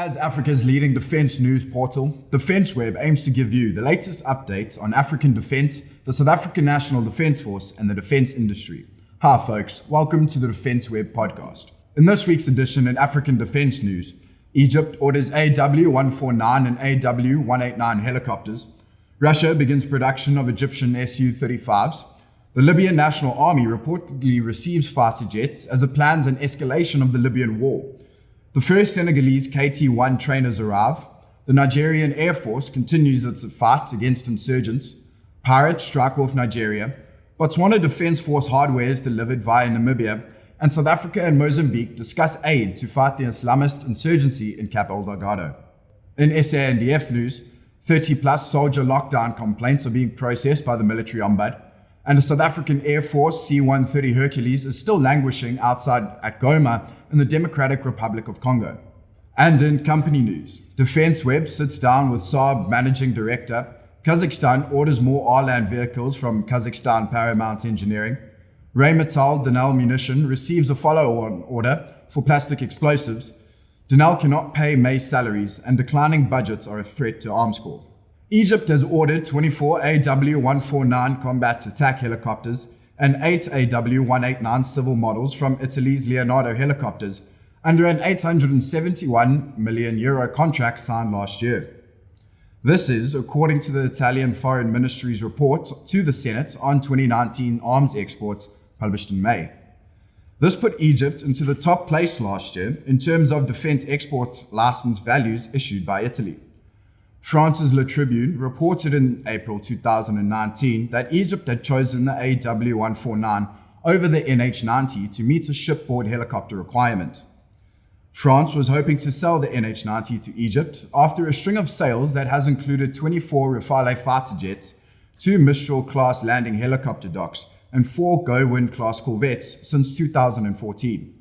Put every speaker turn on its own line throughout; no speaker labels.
As Africa's leading defense news portal, defenceWeb aims to give you the latest updates on African defense, the South African National Defence Force, and the defense industry. Hi folks, welcome to the defenceWeb podcast. In this week's edition in African defense news, Egypt orders AW149 and AW189 helicopters. Russia begins production of Egyptian Su-35s. The Libyan National Army reportedly receives fighter jets as it plans an escalation of the Libyan war. The first Senegalese KT-1 trainers arrive. The Nigerian Air Force continues its fight against insurgents. Pirates strike off Nigeria. Botswana Defence Force hardware is delivered via Namibia. And South Africa and Mozambique discuss aid to fight the Islamist insurgency in Cabo Delgado. In SANDF news, 30-plus soldier lockdown complaints are being processed by the Military Ombud. And the South African Air Force C-130 Hercules is still languishing outside at Goma in the Democratic Republic of Congo. And in company news, defenceWeb sits down with SAAB Managing Director. Kazakhstan orders more Arlan vehicles from Kazakhstan Paramount Engineering. Rheinmetall Denel Munition receives a follow-on order for plastic explosives. Denel cannot pay May salaries, and declining budgets are a threat to Armscor. Egypt has ordered 24 AW149 combat attack helicopters and 8 AW189 civil models from Italy's Leonardo helicopters under an €871 million contract signed last year. This is according to the Italian Foreign Ministry's report to the Senate on 2019 arms exports published in May. This put Egypt into the top place last year in terms of defense export license values issued by Italy. France's Le Tribune reported in April 2019 that Egypt had chosen the AW149 over the NH90 to meet a shipboard helicopter requirement. France was hoping to sell the NH90 to Egypt after a string of sales that has included 24 Rafale fighter jets, 2 Mistral-class landing helicopter docks, and 4 Go-Wind-class corvettes since 2014.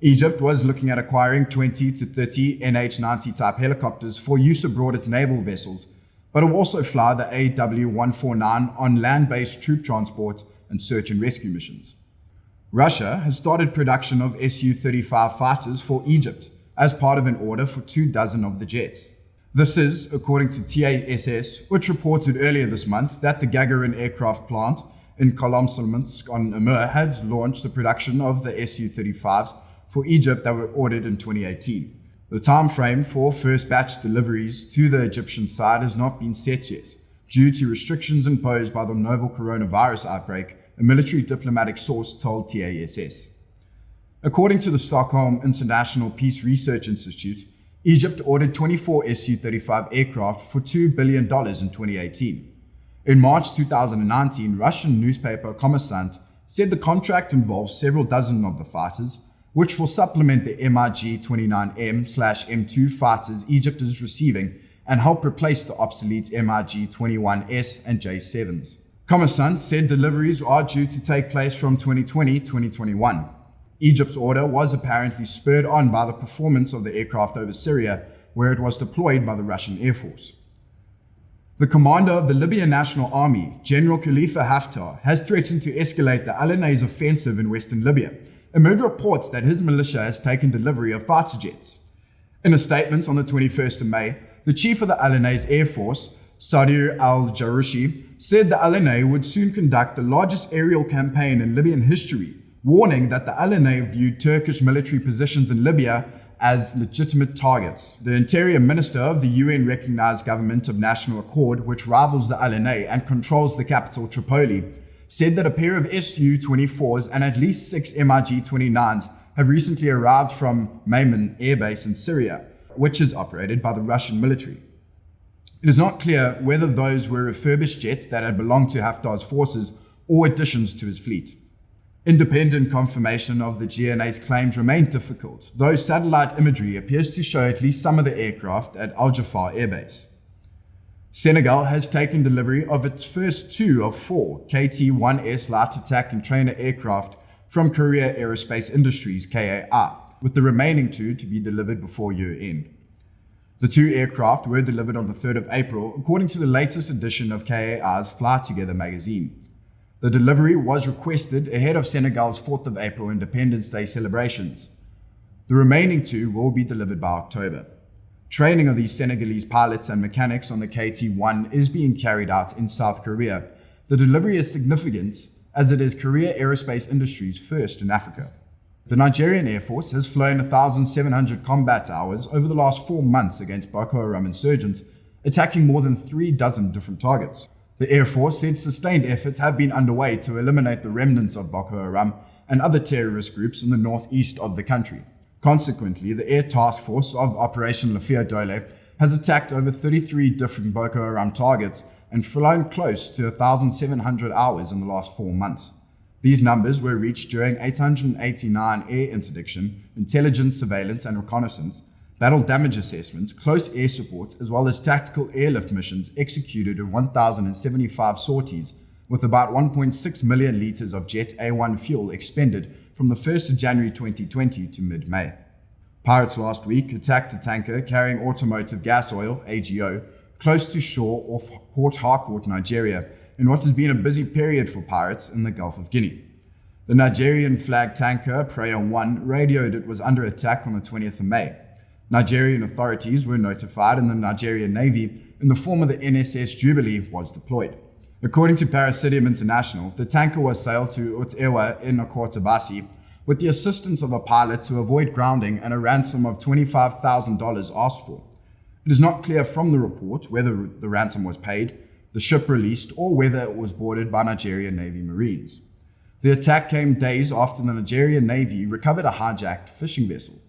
Egypt was looking at acquiring 20 to 30 NH90 type helicopters for use aboard its naval vessels, but will also fly the AW149 on land-based troop transport and search and rescue missions. Russia has started production of Su-35 fighters for Egypt as part of an order for 24 of the jets. This is according to TASS, which reported earlier this month that the Gagarin aircraft plant in Komsomolsk on Amur had launched the production of the Su-35s for Egypt that were ordered in 2018. The time frame for first batch deliveries to the Egyptian side has not been set yet, due to restrictions imposed by the novel coronavirus outbreak, a military diplomatic source told TASS. According to the Stockholm International Peace Research Institute, Egypt ordered 24 Su-35 aircraft for $2 billion in 2018. In March 2019, Russian newspaper Kommersant said the contract involves several dozen of the fighters, which will supplement the MiG-29M/M2 fighters Egypt is receiving and help replace the obsolete MiG-21S and J7s. Kommersant said deliveries are due to take place from 2020-2021. Egypt's order was apparently spurred on by the performance of the aircraft over Syria, where it was deployed by the Russian Air Force. The commander of the Libyan National Army, General Khalifa Haftar, has threatened to escalate the Alanese offensive in western Libya, amid reports that his militia has taken delivery of fighter jets. In a statement on the 21st of May, the chief of the Alanese Air Force, Sadir al-Jaroushi, said the Alanese would soon conduct the largest aerial campaign in Libyan history, warning that the Alanese viewed Turkish military positions in Libya as legitimate targets. The Interior Minister of the UN-recognized Government of National Accord, which rivals the Alanese and controls the capital Tripoli, said that a pair of Su-24s and at least 6 MiG-29s have recently arrived from Mayman Air Base in Syria, which is operated by the Russian military. It is not clear whether those were refurbished jets that had belonged to Haftar's forces or additions to his fleet. Independent confirmation of the GNA's claims remain difficult, though satellite imagery appears to show at least some of the aircraft at Al Jafar Air Base. Senegal has taken delivery of its first 2 of 4 KT-1S light attack and trainer aircraft from Korea Aerospace Industries (KAI), with the remaining 2 to be delivered before year-end. The 2 aircraft were delivered on the 3rd of April, according to the latest edition of KAI's Fly Together magazine. The delivery was requested ahead of Senegal's 4th of April Independence Day celebrations. The remaining 2 will be delivered by October. Training of these Senegalese pilots and mechanics on the KT-1 is being carried out in South Korea. The delivery is significant as it is Korea Aerospace Industry's first in Africa. The Nigerian Air Force has flown 1,700 combat hours over the last 4 months against Boko Haram insurgents, attacking more than 36 different targets. The Air Force said sustained efforts have been underway to eliminate the remnants of Boko Haram and other terrorist groups in the northeast of the country. Consequently, the Air Task Force of Operation Lafia Dole has attacked over 33 different Boko Haram targets and flown close to 1,700 hours in the last 4 months. These numbers were reached during 889 air interdiction, intelligence, surveillance and reconnaissance, battle damage assessment, close air support, as well as tactical airlift missions executed in 1,075 sorties, with about 1.6 million litres of Jet A1 fuel expended from the 1st of January 2020 to mid-May. Pirates last week attacked a tanker carrying automotive gas oil, AGO, close to shore off Port Harcourt, Nigeria, in what has been a busy period for pirates in the Gulf of Guinea. The Nigerian flag tanker Prayer 1 radioed it was under attack on the 20th of May. Nigerian authorities were notified and the Nigerian Navy, in the form of the NSS Jubilee, was deployed. According to Parasidium International, the tanker was sailed to Utewa in Okotabasi with the assistance of a pilot to avoid grounding and a ransom of $25,000 asked for. It is not clear from the report whether the ransom was paid, the ship released, or whether it was boarded by Nigerian Navy Marines. The attack came days after the Nigerian Navy recovered a hijacked fishing vessel.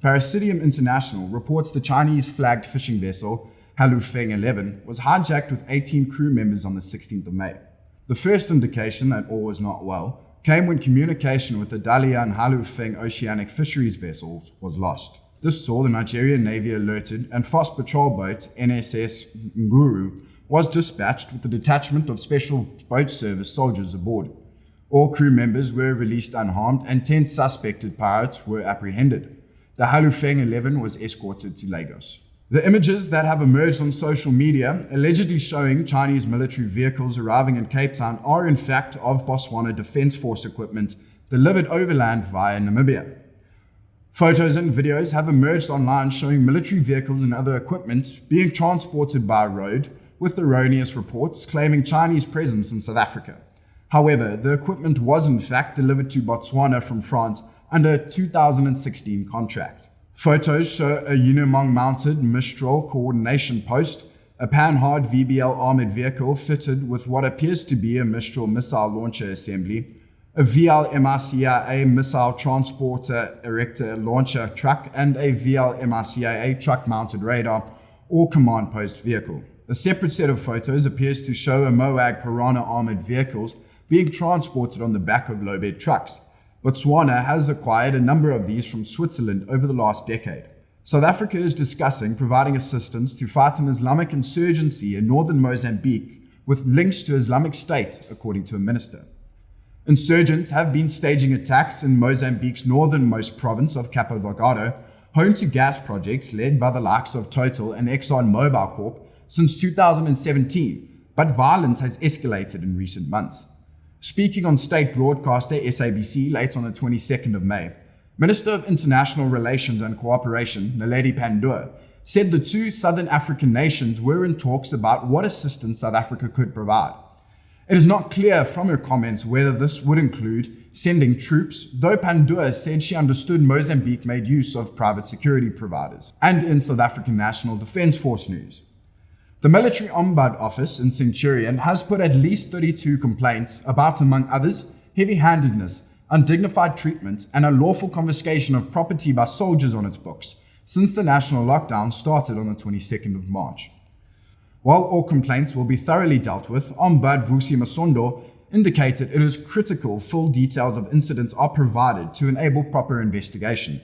Parasidium International reports the Chinese-flagged fishing vessel Halufeng 11 was hijacked with 18 crew members on the 16th of May. The first indication that all was not well came when communication with the Dalian Halufeng Oceanic Fisheries vessels was lost. This saw the Nigerian Navy alerted and fast patrol boat NSS Nguru was dispatched with a detachment of special boat service soldiers aboard. All crew members were released unharmed and 10 suspected pirates were apprehended. The Halufeng 11 was escorted to Lagos. The images that have emerged on social media allegedly showing Chinese military vehicles arriving in Cape Town are in fact of Botswana Defence Force equipment delivered overland via Namibia. Photos and videos have emerged online showing military vehicles and other equipment being transported by road, with erroneous reports claiming Chinese presence in South Africa. However, the equipment was in fact delivered to Botswana from France under a 2016 contract. Photos show a Unimog-mounted Mistral coordination post, a Panhard VBL armored vehicle fitted with what appears to be a Mistral missile launcher assembly, a VL-MICIA missile transporter erector launcher truck, and a VL-MICIA truck-mounted radar or command post vehicle. A separate set of photos appears to show a MOAG Piranha armored vehicles being transported on the back of low-bed trucks. Botswana has acquired a number of these from Switzerland over the last decade. South Africa is discussing providing assistance to fight an Islamic insurgency in northern Mozambique with links to Islamic State, according to a minister. Insurgents have been staging attacks in Mozambique's northernmost province of Cabo Delgado, home to gas projects led by the likes of Total and ExxonMobil Corp since 2017, but violence has escalated in recent months. Speaking on state broadcaster SABC late on the 22nd of May, Minister of International Relations and Cooperation, Naledi Pandor, said the two southern African nations were in talks about what assistance South Africa could provide. It is not clear from her comments whether this would include sending troops, though Pandor said she understood Mozambique made use of private security providers. And in South African National Defence Force news, the Military Ombud office in Centurion has put at least 32 complaints about, among others, heavy-handedness, undignified treatment, and unlawful confiscation of property by soldiers on its books since the national lockdown started on the 22nd of March. While all complaints will be thoroughly dealt with, Ombud Vusi Masondo indicated it is critical full details of incidents are provided to enable proper investigation.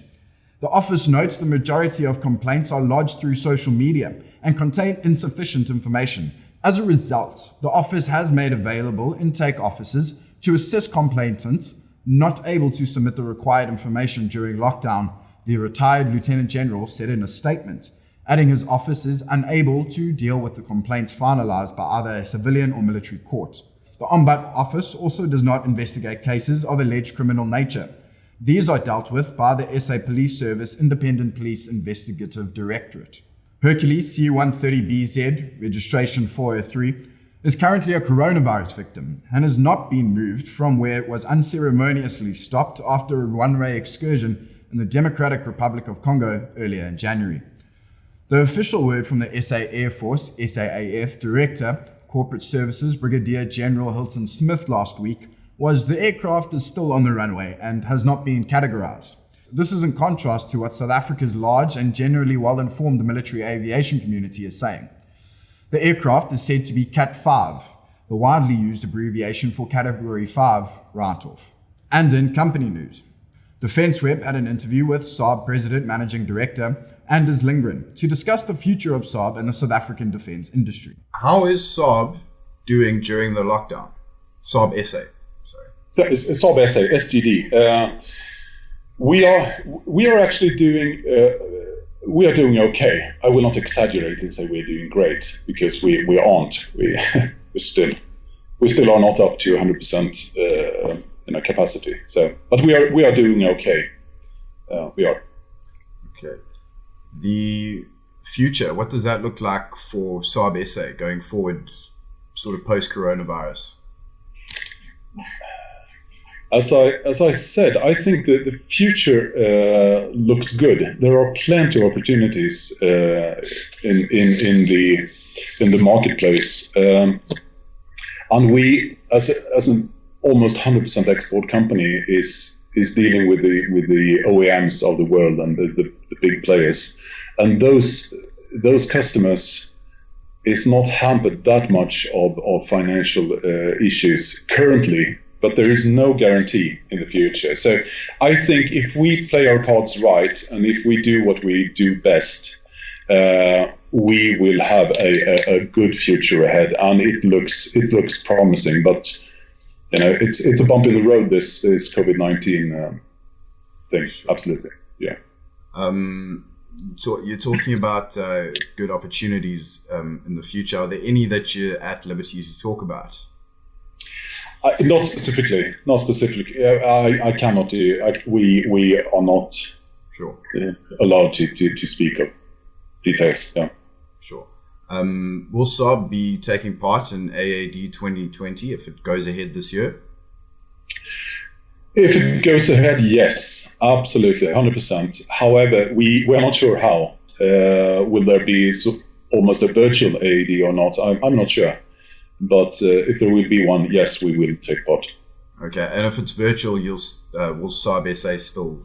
The office notes the majority of complaints are lodged through social media and contain insufficient information. As a result, the office has made available intake officers to assist complainants not able to submit the required information during lockdown, the retired Lieutenant General said in a statement, adding his office is unable to deal with the complaints finalized by either a civilian or military court. The Ombud office also does not investigate cases of alleged criminal nature. These are dealt with by the SA Police Service Independent Police Investigative Directorate. Hercules C-130BZ, registration 403, is currently a coronavirus victim and has not been moved from where it was unceremoniously stopped after a one-way excursion in the Democratic Republic of Congo earlier in January. The official word from the SA Air Force, SAAF, Director, Corporate Services, Brigadier General Hilton Smith last week was the aircraft is still on the runway and has not been categorized. This is in contrast to what South Africa's large and generally well-informed military aviation community is saying. The aircraft is said to be Cat 5, the widely used abbreviation for Category 5 write-off. And in company news, defenceWeb had an interview with SAAB President Managing Director Anders Lindgren to discuss the future of SAAB and the South African defense industry. How is SAAB doing during the lockdown? SAAB SA, sorry.
So, SAAB SA, SGD. We are actually doing we are doing okay. I will not exaggerate and say we're doing great, because we aren't. We still are not up to 100% capacity. So, but we are doing okay. We are.
Okay. The future, what does that look like for SAAB SA going forward, sort of post-coronavirus?
As I said, I think that the future looks good. There are plenty of opportunities in the marketplace, and we, as an almost 100% export company, is dealing with the OEMs of the world and the big players, and those customers is not hampered that much of financial issues currently. But there is no guarantee in the future. So I think if we play our cards right, and if we do what we do best, we will have a good future ahead. And it looks promising. But it's a bump in the road, this COVID-19 thing. Absolutely, yeah.
So you're talking about good opportunities in the future. Are there any that you're at liberty to talk about?
Not specifically. I cannot do. We are not allowed to speak of details. Yeah.
Sure. Will SAAB be taking part in AAD 2020 if it goes ahead this year?
If it goes ahead, yes, absolutely, 100%. However, we're not sure how. Will there be almost a virtual AAD or not? I'm not sure. But if there will be one, yes, we will take part.
Okay, and if it's virtual, will SAAB SA still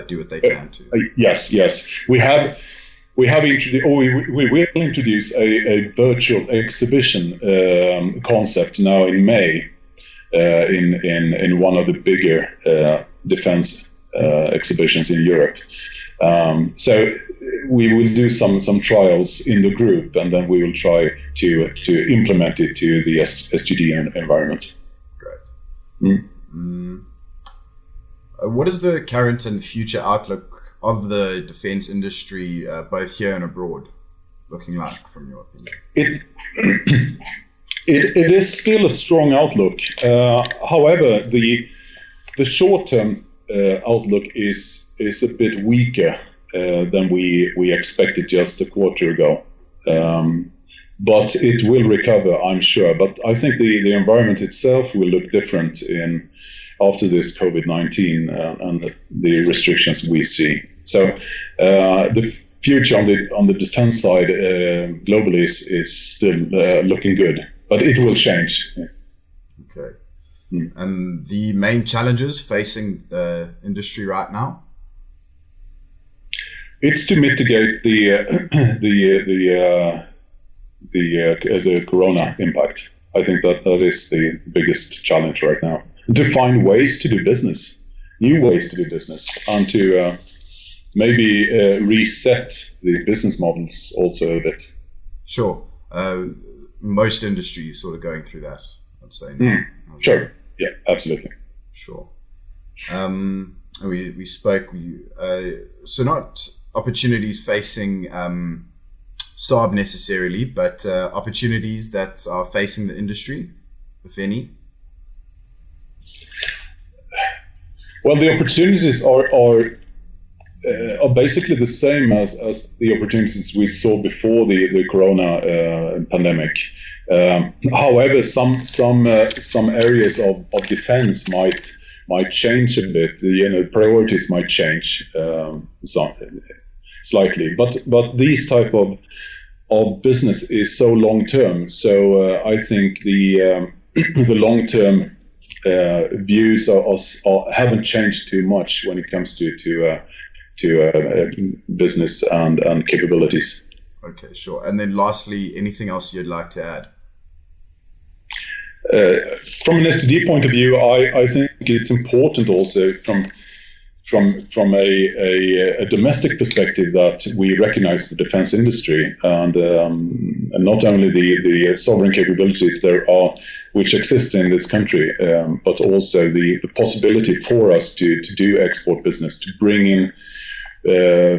do what they can to?
Yes. We will introduce a virtual exhibition concept now in May in one of the bigger defense exhibitions in Europe. So we will do some trials in the group, and then we will try to implement it to the SGD environment.
Great. What is the current and future outlook of the defense industry, both here and abroad, looking like from your opinion?
It is still a strong outlook. However, the short-term outlook is a bit weaker than we expected just a quarter ago. But it will recover, I'm sure. But I think the environment itself will look different after this COVID-19 and the restrictions we see. So the future on the defense side globally is still looking good, but it will change.
Okay. And the main challenges facing the industry right now?
It's to mitigate the corona impact. I think that is the biggest challenge right now. And to find ways to do business, new ways to do business, and to maybe reset the business models also a bit.
Sure. Most industries sort of going through that, I'd say.
Sure. Yeah, absolutely.
Sure. We spoke, so not opportunities facing SAAB necessarily, but opportunities that are facing the industry, if any?
Well, the opportunities are are basically the same as the opportunities we saw before the corona pandemic. However, some areas of defense might change a bit. Priorities might change slightly. But these type of business is so long term. So I think the long term views haven't changed too much when it comes to business and capabilities.
Okay, sure. And then lastly, anything else you'd like to add?
From an STD point of view, I think it's important also from a domestic perspective that we recognize the defense industry and not only the sovereign capabilities there are which exist in this country, but also the possibility for us to do export business, to bring in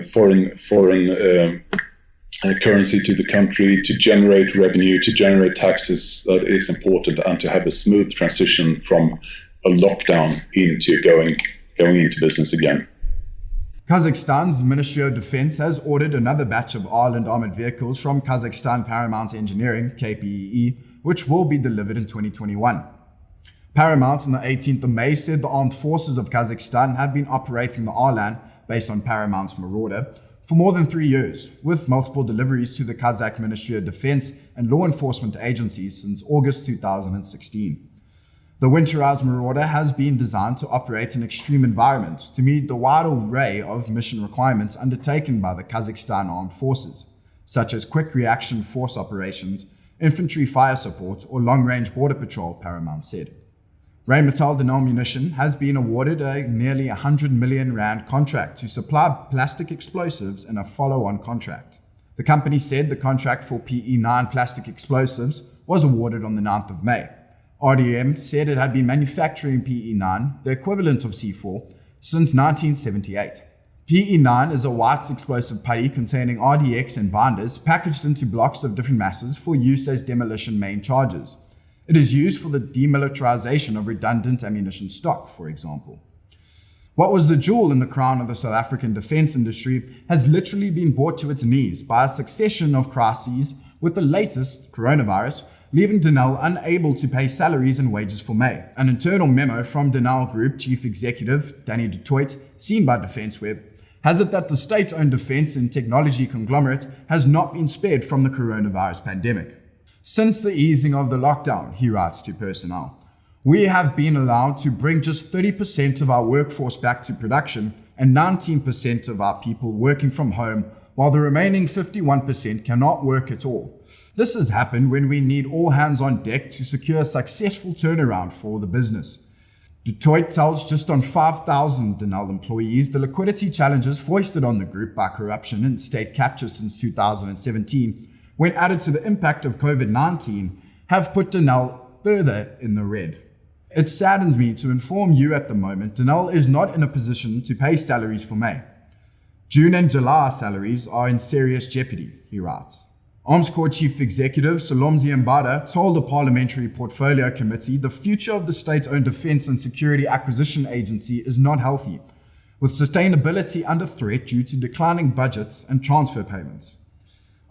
foreign currency to the country, to generate revenue, to generate taxes. That is important, and to have a smooth transition from a lockdown into going into business again.
Kazakhstan's Ministry of Defense has ordered another batch of Arlan armored vehicles from Kazakhstan Paramount Engineering, KPEE, which will be delivered in 2021. Paramount on the 18th of May said the armed forces of Kazakhstan have been operating the Arlan, based on Paramount's Marauder, for more than 3 years, with multiple deliveries to the Kazakh Ministry of Defense and law enforcement agencies since August 2016. The winterized Marauder has been designed to operate in extreme environments to meet the wide array of mission requirements undertaken by the Kazakhstan Armed Forces, such as quick reaction force operations, infantry fire support, or long-range border patrol, Paramount said. Rheinmetall Denel Munition has been awarded a nearly 100 million rand contract to supply plastic explosives in a follow-on contract. The company said the contract for PE9 plastic explosives was awarded on the 9th of May. RDM said it had been manufacturing PE9, the equivalent of C4, since 1978. PE9 is a white explosive putty containing RDX and binders packaged into blocks of different masses for use as demolition main charges. It is used for the demilitarization of redundant ammunition stock, for example. What was the jewel in the crown of the South African defense industry has literally been brought to its knees by a succession of crises, with the latest, coronavirus, leaving Denel unable to pay salaries and wages for May. An internal memo from Denel Group Chief Executive Danny du Toit, seen by defenceWeb, has it that the state-owned defense and technology conglomerate has not been spared from the coronavirus pandemic. Since the easing of the lockdown, he writes to personnel, we have been allowed to bring just 30% of our workforce back to production and 19% of our people working from home, while the remaining 51% cannot work at all. This has happened when we need all hands on deck to secure a successful turnaround for the business. Du Toit tells just on 5,000 Denel employees the liquidity challenges foisted on the group by corruption and state capture since 2017, when added to the impact of COVID-19, have put Denel further in the red. It saddens me to inform you at the moment Denel is not in a position to pay salaries for May. June and July salaries are in serious jeopardy, he writes. Armscor Chief Executive Salomzi Mbada told the Parliamentary Portfolio Committee the future of the state-owned Defence and Security Acquisition Agency is not healthy, with sustainability under threat due to declining budgets and transfer payments.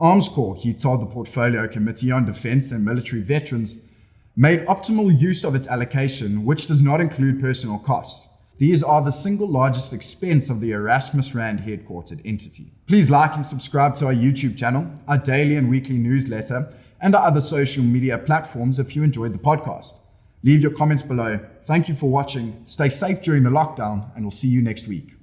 Armscor, he told the Portfolio Committee on Defence and Military Veterans, made optimal use of its allocation, which does not include personnel costs. These are the single largest expense of the Erasmus Rand headquartered entity. Please like and subscribe to our YouTube channel, our daily and weekly newsletter, and our other social media platforms if you enjoyed the podcast. Leave your comments below. Thank you for watching. Stay safe during the lockdown, and we'll see you next week.